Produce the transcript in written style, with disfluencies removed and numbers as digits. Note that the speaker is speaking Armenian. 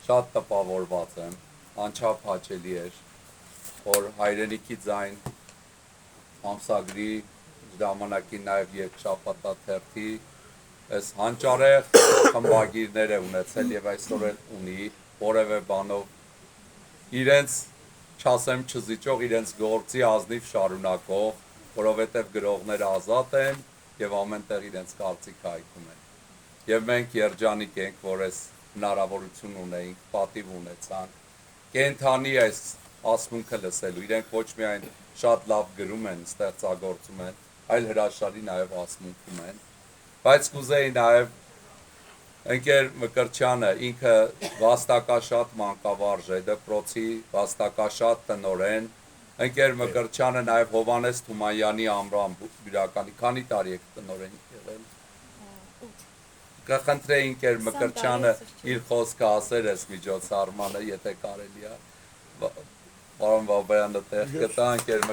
շատ տպավորված եմ, անչափ հաճելի էր, որ հայրենիքի ձայն ամսագրի ժամանակի նաև երկշաբաթա թերթի այս հանճարեղ խմբագիրներ է ունեցել եւ այսօր էլ ունի որևէ բանով իրենց չասեմ չզիջող իրենց գործի ազնիվ շարունակող, որովհետեւ գրողները ազատ են եւ ամեն տեղ իրենց կարծիքը հայտնում են։ Եվ մենք երջանիկ ենք, որ այս հնարավորություն ունեինք, պատիվ ունեցանք, կենթանի այս ասմունքը լսելու, իրենք ոչ միայն շատ լավ գրում են, ստեղծագործում են, այլ հրաշալի նաև ասմունքում են, բայց կուզեի նաև ընկեր Մկրտչյանը ինքը վաստակաշատ մանկավարժ է, դպրոցի վաստակաշատ տնօրեն, ընկեր Մկրտչյանը նաև Հովհաննես Թումանյանի ամռան բյուրականի, քանի տարի եք տնօրեն եղել։ Կխնդրեի ընկեր Մկրտչյանը իր խոսքը ասեր այս միջոցառմանը, եթե կարելի է։ Պարոն Բաբայանը տեղ կտա, ընկեր